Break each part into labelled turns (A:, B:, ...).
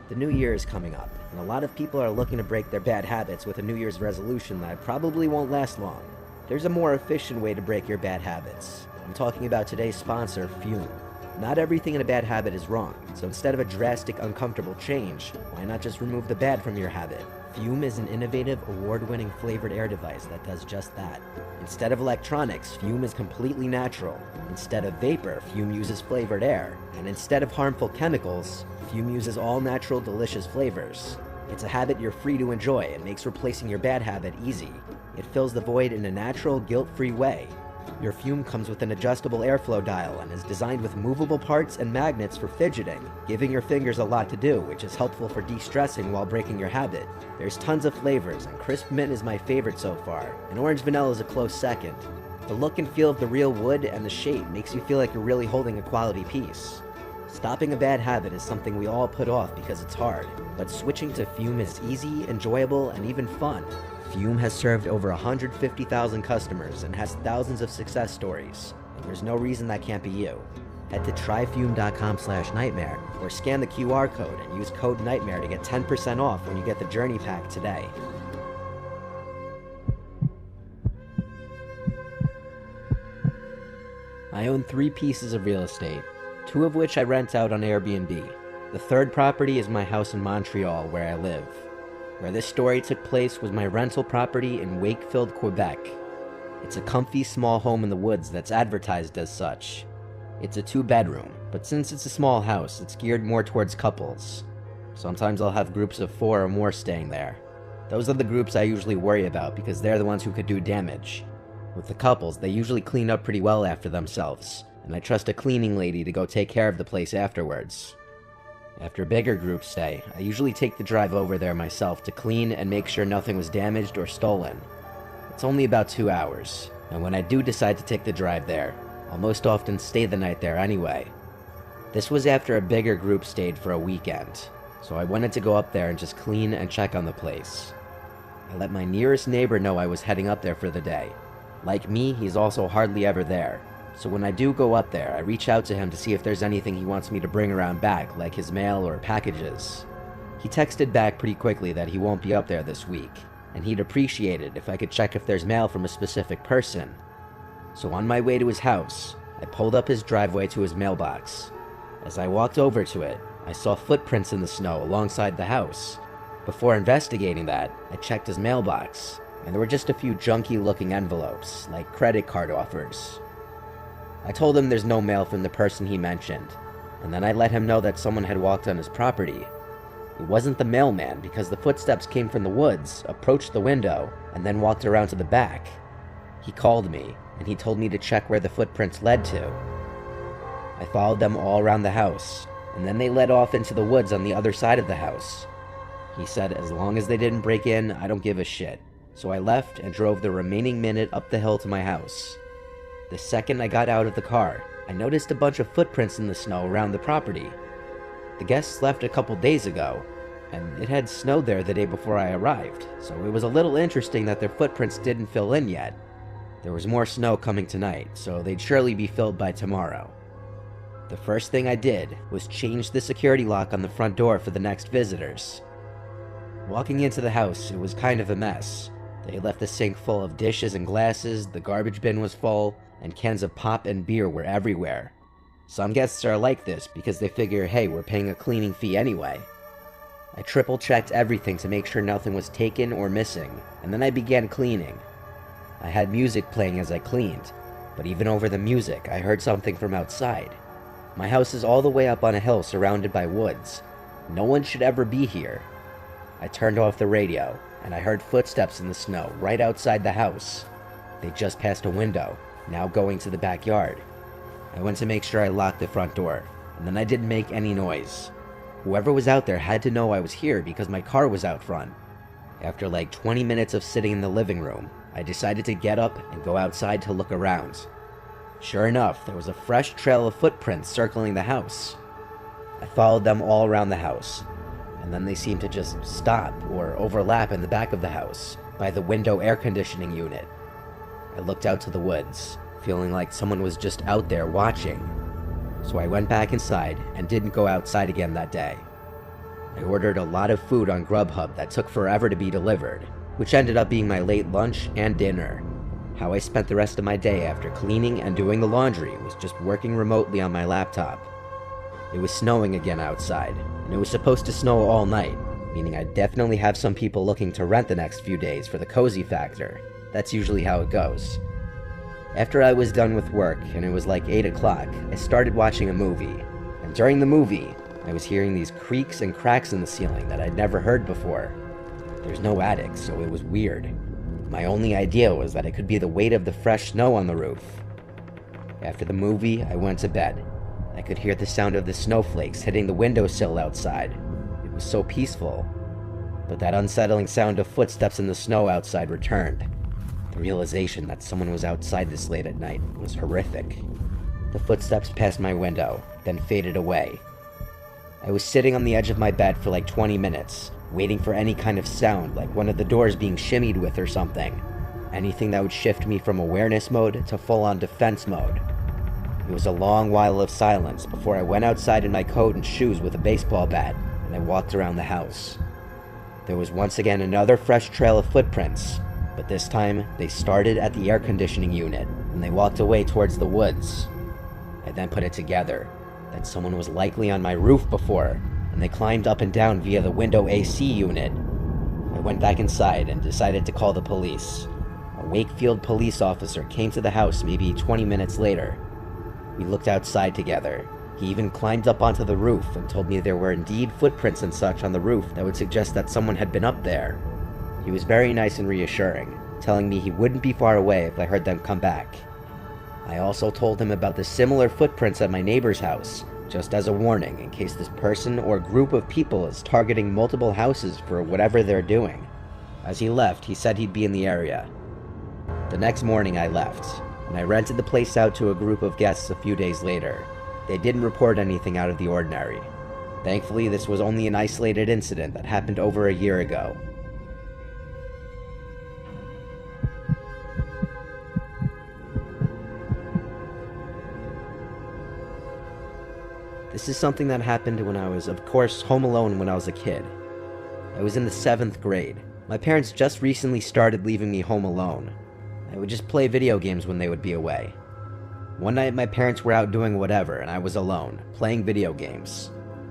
A: The new year is coming up, and a lot of people are looking to break their bad habits with a New Year's resolution that probably won't last long. There's a more efficient way to break your bad habits. I'm talking about today's sponsor, Fume. Not everything in a bad habit is wrong, so instead of a drastic, uncomfortable change, why not just remove the bad from your habit? Fume is an innovative, award-winning flavored air device that does just that. Instead of electronics, Fume is completely natural. Instead of vapor, Fume uses flavored air. And instead of harmful chemicals, Fume uses all-natural, delicious flavors. It's a habit you're free to enjoy and makes replacing your bad habit easy. It fills the void in a natural, guilt-free way. Your Fume comes with an adjustable airflow dial and is designed with movable parts and magnets for fidgeting, giving your fingers a lot to do, which is helpful for de-stressing while breaking your habit. There's tons of flavors, and crisp mint is my favorite so far, and orange vanilla is a close second. The look and feel of the real wood and the shape makes you feel like you're really holding a quality piece. Stopping a bad habit is something we all put off because it's hard, but switching to Fume is easy, enjoyable, and even fun. Fume has served over 150,000 customers and has thousands of success stories, and there's no reason that can't be you. Head to tryfume.com/nightmare or scan the QR code and use code NIGHTMARE to get 10% off when you get the Journey Pack today. I own 3 pieces of real estate, 2 of which I rent out on Airbnb. The third property is my house in Montreal, where I live. Where this story took place was my rental property in Wakefield, Quebec. It's a comfy small home in the woods that's advertised as such. It's a 2-bedroom, but since it's a small house, it's geared more towards couples. Sometimes I'll have groups of 4 or more staying there. Those are the groups I usually worry about because they're the ones who could do damage. With the couples, they usually clean up pretty well after themselves, and I trust a cleaning lady to go take care of the place afterwards. After bigger groups stay, I usually take the drive over there myself to clean and make sure nothing was damaged or stolen. It's only about 2 hours, and when I do decide to take the drive there, I'll most often stay the night there anyway. This was after a bigger group stayed for a weekend, so I wanted to go up there and just clean and check on the place. I let my nearest neighbor know I was heading up there for the day. Like me, he's also hardly ever there. So when I do go up there, I reach out to him to see if there's anything he wants me to bring around back, like his mail or packages. He texted back pretty quickly that he won't be up there this week, and he'd appreciate it if I could check if there's mail from a specific person. So on my way to his house, I pulled up his driveway to his mailbox. As I walked over to it, I saw footprints in the snow alongside the house. Before investigating that, I checked his mailbox, and there were just a few junky-looking envelopes, like credit card offers. I told him there's no mail from the person he mentioned, and then I let him know that someone had walked on his property. It wasn't the mailman because the footsteps came from the woods, approached the window, and then walked around to the back. He called me, and he told me to check where the footprints led to. I followed them all around the house, and then they led off into the woods on the other side of the house. He said as long as they didn't break in, I don't give a shit. So I left and drove the remaining minute up the hill to my house. The second I got out of the car, I noticed a bunch of footprints in the snow around the property. The guests left a couple days ago, and it had snowed there the day before I arrived, so it was a little interesting that their footprints didn't fill in yet. There was more snow coming tonight, so they'd surely be filled by tomorrow. The first thing I did was change the security lock on the front door for the next visitors. Walking into the house, it was kind of a mess. They left the sink full of dishes and glasses, the garbage bin was full, and cans of pop and beer were everywhere. Some guests are like this because they figure, hey, we're paying a cleaning fee anyway. I triple-checked everything to make sure nothing was taken or missing, and then I began cleaning. I had music playing as I cleaned, but even over the music, I heard something from outside. My house is all the way up on a hill surrounded by woods. No one should ever be here. I turned off the radio, and I heard footsteps in the snow right outside the house. They just passed a window, now going to the backyard. I went to make sure I locked the front door, and then I didn't make any noise. Whoever was out there had to know I was here because my car was out front. After like 20 minutes of sitting in the living room, I decided to get up and go outside to look around. Sure enough, there was a fresh trail of footprints circling the house. I followed them all around the house, and then they seemed to just stop or overlap in the back of the house, by the window air conditioning unit. I looked out to the woods, feeling like someone was just out there watching. So I went back inside and didn't go outside again that day. I ordered a lot of food on Grubhub that took forever to be delivered, which ended up being my late lunch and dinner. How I spent the rest of my day after cleaning and doing the laundry was just working remotely on my laptop. It was snowing again outside, and it was supposed to snow all night, meaning I'd definitely have some people looking to rent the next few days for the cozy factor. That's usually how it goes. After I was done with work and it was like 8 o'clock, I started watching a movie, and during the movie, I was hearing these creaks and cracks in the ceiling that I'd never heard before. There's no attic, so it was weird. My only idea was that it could be the weight of the fresh snow on the roof. After the movie, I went to bed. I could hear the sound of the snowflakes hitting the windowsill outside. It was so peaceful. But that unsettling sound of footsteps in the snow outside returned. The realization that someone was outside this late at night was horrific. The footsteps passed my window, then faded away. I was sitting on the edge of my bed for like 20 minutes, waiting for any kind of sound, like one of the doors being shimmied with or something. Anything that would shift me from awareness mode to full-on defense mode. It was a long while of silence before I went outside in my coat and shoes with a baseball bat, and I walked around the house. There was once again another fresh trail of footprints, but this time they started at the air conditioning unit, and they walked away towards the woods. I then put it together that someone was likely on my roof before, and they climbed up and down via the window AC unit. I went back inside and decided to call the police. A Wakefield police officer came to the house maybe 20 minutes later. We looked outside together. He even climbed up onto the roof and told me there were indeed footprints and such on the roof that would suggest that someone had been up there. He was very nice and reassuring, telling me he wouldn't be far away if I heard them come back. I also told him about the similar footprints at my neighbor's house, just as a warning in case this person or group of people is targeting multiple houses for whatever they're doing. As he left, he said he'd be in the area. The next morning I left, and I rented the place out to a group of guests a few days later. They didn't report anything out of the ordinary. Thankfully, this was only an isolated incident that happened over a year ago. This is something that happened when I was, of course, home alone when I was a kid. I was in the 7th grade. My parents just recently started leaving me home alone. I would just play video games when they would be away. One night my parents were out doing whatever and I was alone, playing video games.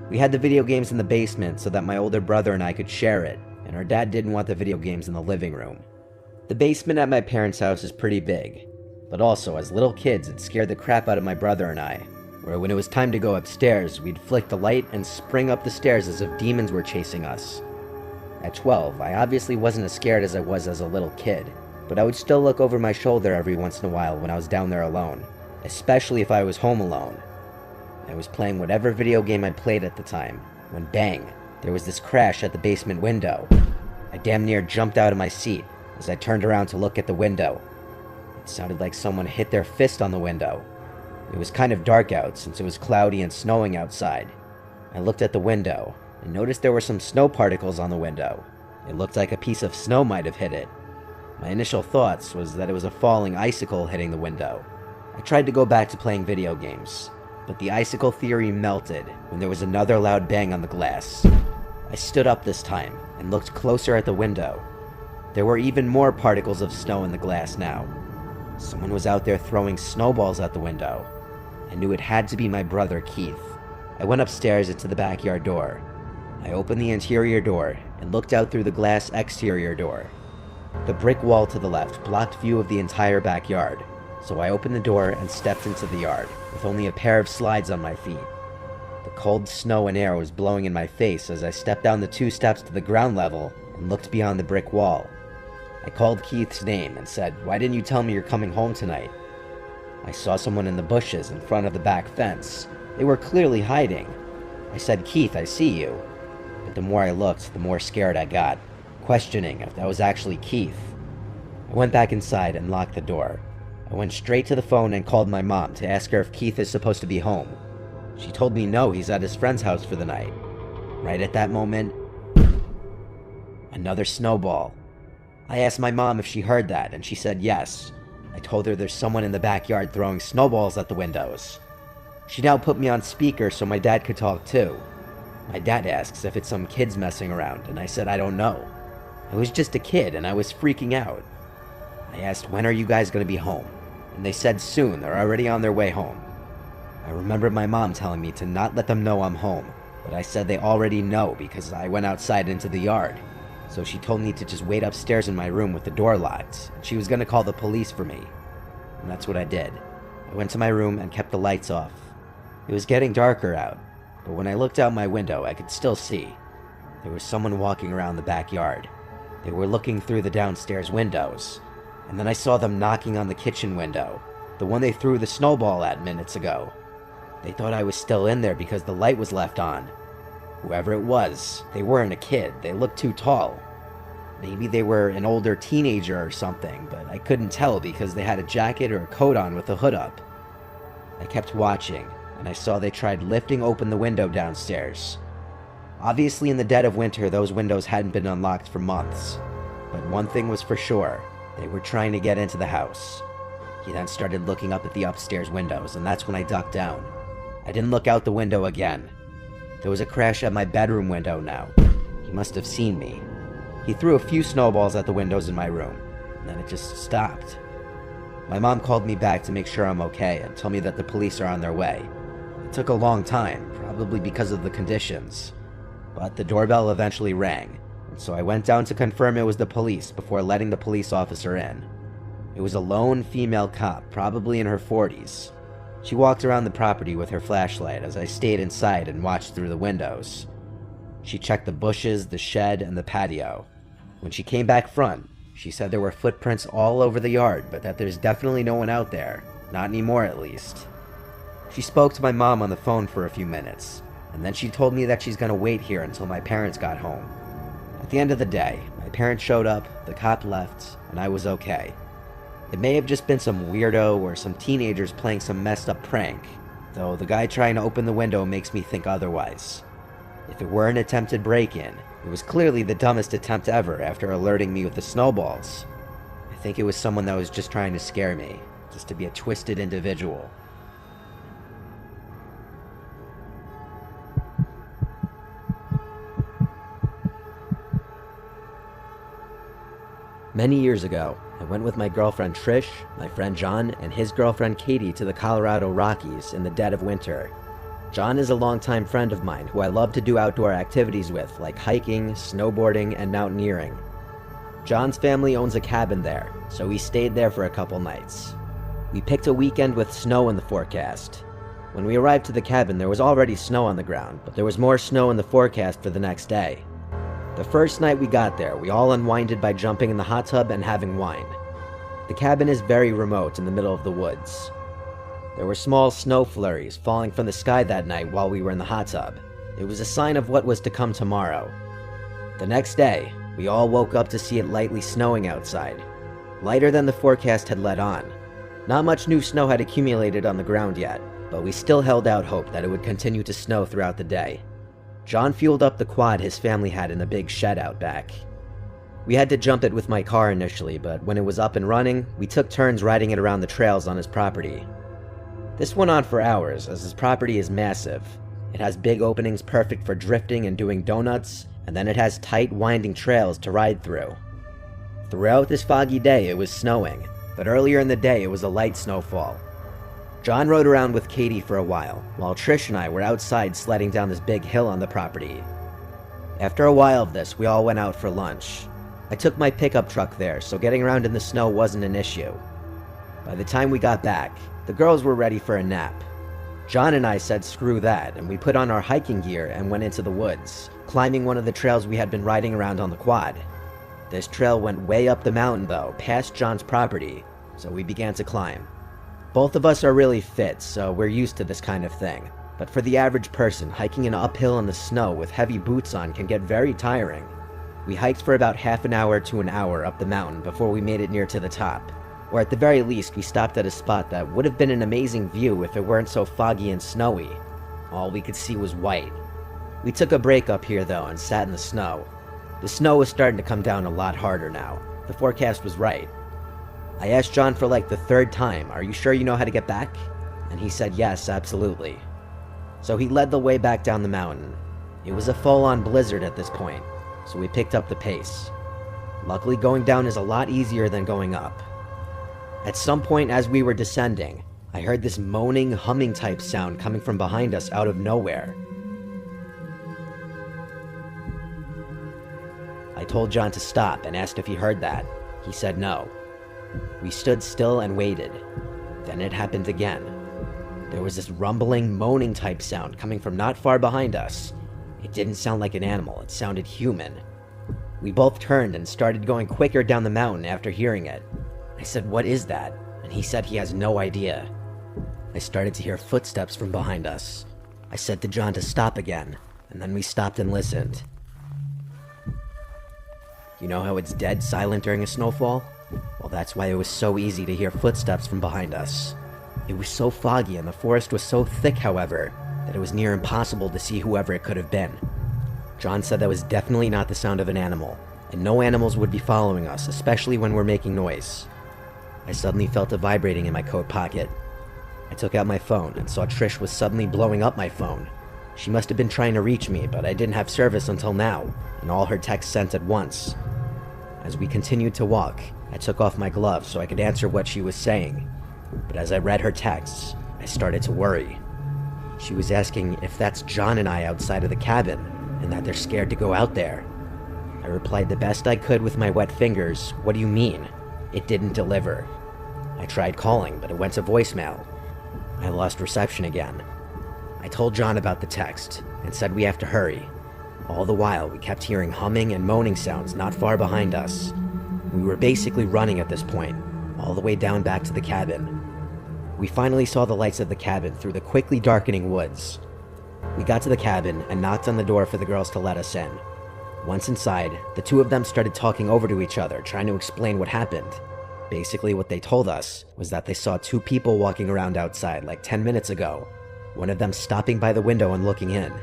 A: We had the video games in the basement so that my older brother and I could share it, and our dad didn't want the video games in the living room. The basement at my parents' house is pretty big, but also as little kids it scared the crap out of my brother and I. Where when it was time to go upstairs, we'd flick the light and spring up the stairs as if demons were chasing us. At 12, I obviously wasn't as scared as I was as a little kid, but I would still look over my shoulder every once in a while when I was down there alone, especially if I was home alone. I was playing whatever video game I played at the time, when bang, there was this crash at the basement window. I damn near jumped out of my seat as I turned around to look at the window. It sounded like someone hit their fist on the window. It was kind of dark out since it was cloudy and snowing outside. I looked at the window and noticed there were some snow particles on the window. It looked like a piece of snow might have hit it. My initial thoughts was that it was a falling icicle hitting the window. I tried to go back to playing video games, but the icicle theory melted when there was another loud bang on the glass. I stood up this time and looked closer at the window. There were even more particles of snow in the glass now. Someone was out there throwing snowballs at the window. I knew it had to be my brother Keith. I went upstairs into the backyard door. I opened the interior door and looked out through the glass exterior door. The brick wall to the left blocked view of the entire backyard, so I opened the door and stepped into the yard, with only a pair of slides on my feet. The cold snow and air was blowing in my face as I stepped down the 2 steps to the ground level and looked beyond the brick wall. I called Keith's name and said, "Why didn't you tell me you're coming home tonight?" I saw someone in the bushes in front of the back fence. They were clearly hiding. I said, "Keith, I see you." But the more I looked, the more scared I got, questioning if that was actually Keith. I went back inside and locked the door. I went straight to the phone and called my mom to ask her if Keith is supposed to be home. She told me no, he's at his friend's house for the night. Right at that moment, another snowball. I asked my mom if she heard that, and she said yes. I told her there's someone in the backyard throwing snowballs at the windows. She now put me on speaker so my dad could talk too. My dad asks if it's some kids messing around, and I said I don't know. I was just a kid and I was freaking out. I asked, when are you guys going to be home? And they said soon, they're already on their way home. I remember my mom telling me to not let them know I'm home, but I said they already know because I went outside into the yard. So she told me to just wait upstairs in my room with the door locked, and she was going to call the police for me. And that's what I did. I went to my room and kept the lights off. It was getting darker out, but when I looked out my window, I could still see. There was someone walking around the backyard. They were looking through the downstairs windows, and then I saw them knocking on the kitchen window, the one they threw the snowball at minutes ago. They thought I was still in there because the light was left on. Whoever it was, they weren't a kid. They looked too tall. Maybe they were an older teenager or something, but I couldn't tell because they had a jacket or a coat on with the hood up. I kept watching, and I saw they tried lifting open the window downstairs. Obviously, in the dead of winter, those windows hadn't been unlocked for months. But one thing was for sure, they were trying to get into the house. He then started looking up at the upstairs windows, and that's when I ducked down. I didn't look out the window again. There was a crash at my bedroom window now. He must have seen me. He threw a few snowballs at the windows in my room, and then it just stopped. My mom called me back to make sure I'm okay and told me that the police are on their way. It took a long time, probably because of the conditions. But the doorbell eventually rang, and so I went down to confirm it was the police before letting the police officer in. It was a lone female cop, probably in her 40s. She walked around the property with her flashlight as I stayed inside and watched through the windows. She checked the bushes, the shed, and the patio. When she came back front, she said there were footprints all over the yard, but that there's definitely no one out there. Not anymore, at least. She spoke to my mom on the phone for a few minutes, and then she told me that she's going to wait here until my parents got home. At the end of the day, my parents showed up, the cop left, and I was okay. It may have just been some weirdo or some teenagers playing some messed up prank, though the guy trying to open the window makes me think otherwise. If it were an attempted break-in, it was clearly the dumbest attempt ever after alerting me with the snowballs. I think it was someone that was just trying to scare me, just to be a twisted individual. Many years ago, I went with my girlfriend Trish, my friend John, and his girlfriend Katie to the Colorado Rockies in the dead of winter. John is a longtime friend of mine who I love to do outdoor activities with, like hiking, snowboarding, and mountaineering. John's family owns a cabin there, so we stayed there for a couple nights. We picked a weekend with snow in the forecast. When we arrived to the cabin, there was already snow on the ground, but there was more snow in the forecast for the next day. The first night we got there, we all unwinded by jumping in the hot tub and having wine. The cabin is very remote in the middle of the woods. There were small snow flurries falling from the sky that night while we were in the hot tub. It was a sign of what was to come tomorrow. The next day, we all woke up to see it lightly snowing outside, lighter than the forecast had let on. Not much new snow had accumulated on the ground yet, but we still held out hope that it would continue to snow throughout the day. John fueled up the quad his family had in a big shed out back. We had to jump it with my car initially, but when it was up and running, we took turns riding it around the trails on his property. This went on for hours, as his property is massive. It has big openings perfect for drifting and doing donuts, and then it has tight, winding trails to ride through. Throughout this foggy day, it was snowing, but earlier in the day it was a light snowfall. John rode around with Katie for a while Trish and I were outside sledding down this big hill on the property. After a while of this, we all went out for lunch. I took my pickup truck there, so getting around in the snow wasn't an issue. By the time we got back, the girls were ready for a nap. John and I said screw that, and we put on our hiking gear and went into the woods, climbing one of the trails we had been riding around on the quad. This trail went way up the mountain though, past John's property, so we began to climb. Both of us are really fit, so we're used to this kind of thing. But for the average person, hiking an uphill in the snow with heavy boots on can get very tiring. We hiked for about half an hour to an hour up the mountain before we made it near to the top. Or at the very least, we stopped at a spot that would have been an amazing view if it weren't so foggy and snowy. All we could see was white. We took a break up here though and sat in the snow. The snow was starting to come down a lot harder now. The forecast was right. I asked John for like the third time, "Are you sure you know how to get back?" And he said yes, absolutely. So he led the way back down the mountain. It was a full-on blizzard at this point, so we picked up the pace. Luckily, going down is a lot easier than going up. At some point as we were descending, I heard this moaning, humming type sound coming from behind us out of nowhere. I told John to stop and asked if he heard that. He said no. We stood still and waited. Then it happened again. There was this rumbling, moaning type sound coming from not far behind us. It didn't sound like an animal, it sounded human. We both turned and started going quicker down the mountain after hearing it. I said, "What is that?" And he said he has no idea. I started to hear footsteps from behind us. I said to John to stop again, and then we stopped and listened. You know how it's dead silent during a snowfall? Well, that's why it was so easy to hear footsteps from behind us. It was so foggy and the forest was so thick, however, that it was near impossible to see whoever it could have been. John said that was definitely not the sound of an animal, and no animals would be following us, especially when we're making noise. I suddenly felt a vibrating in my coat pocket. I took out my phone and saw Trish was suddenly blowing up my phone. She must have been trying to reach me, but I didn't have service until now, and all her texts sent at once. As we continued to walk, I took off my gloves so I could answer what she was saying. But as I read her texts, I started to worry. She was asking if that's John and I outside of the cabin, and that they're scared to go out there. I replied the best I could with my wet fingers, "What do you mean?" It didn't deliver. I tried calling, but it went to voicemail. I lost reception again. I told John about the text, and said we have to hurry. All the while, we kept hearing humming and moaning sounds not far behind us. We were basically running at this point, all the way down back to the cabin. We finally saw the lights of the cabin through the quickly darkening woods. We got to the cabin and knocked on the door for the girls to let us in. Once inside, the two of them started talking over to each other, trying to explain what happened. Basically, what they told us was that they saw two people walking around outside like 10 minutes ago, one of them stopping by the window and looking in.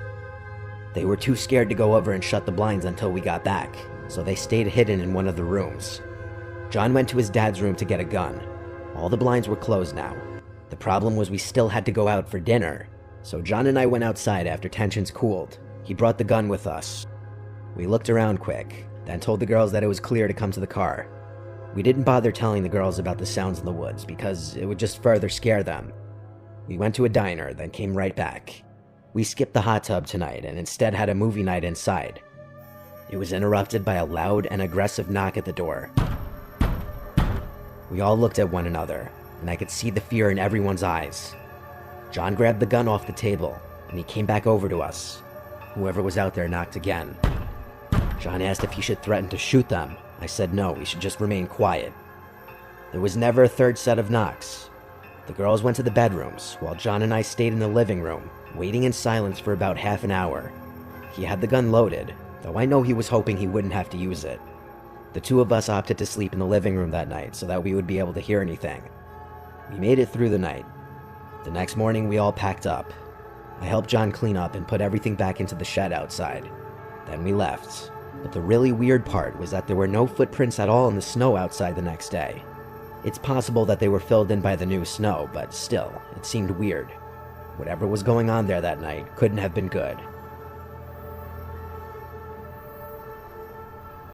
A: They were too scared to go over and shut the blinds until we got back, so they stayed hidden in one of the rooms. John went to his dad's room to get a gun. All the blinds were closed now. The problem was we still had to go out for dinner, so John and I went outside after tensions cooled. He brought the gun with us. We looked around quick, then told the girls that it was clear to come to the car. We didn't bother telling the girls about the sounds in the woods because it would just further scare them. We went to a diner, then came right back. We skipped the hot tub tonight and instead had a movie night inside. It was interrupted by a loud and aggressive knock at the door. We all looked at one another, and I could see the fear in everyone's eyes. John grabbed the gun off the table, and he came back over to us. Whoever was out there knocked again. John asked if he should threaten to shoot them. I said no, we should just remain quiet. There was never a third set of knocks. The girls went to the bedrooms, while John and I stayed in the living room, waiting in silence for about half an hour. He had the gun loaded, though I know he was hoping he wouldn't have to use it. The two of us opted to sleep in the living room that night so that we would be able to hear anything. We made it through the night. The next morning, we all packed up. I helped John clean up and put everything back into the shed outside. Then we left. But the really weird part was that there were no footprints at all in the snow outside the next day. It's possible that they were filled in by the new snow, but still, it seemed weird. Whatever was going on there that night couldn't have been good.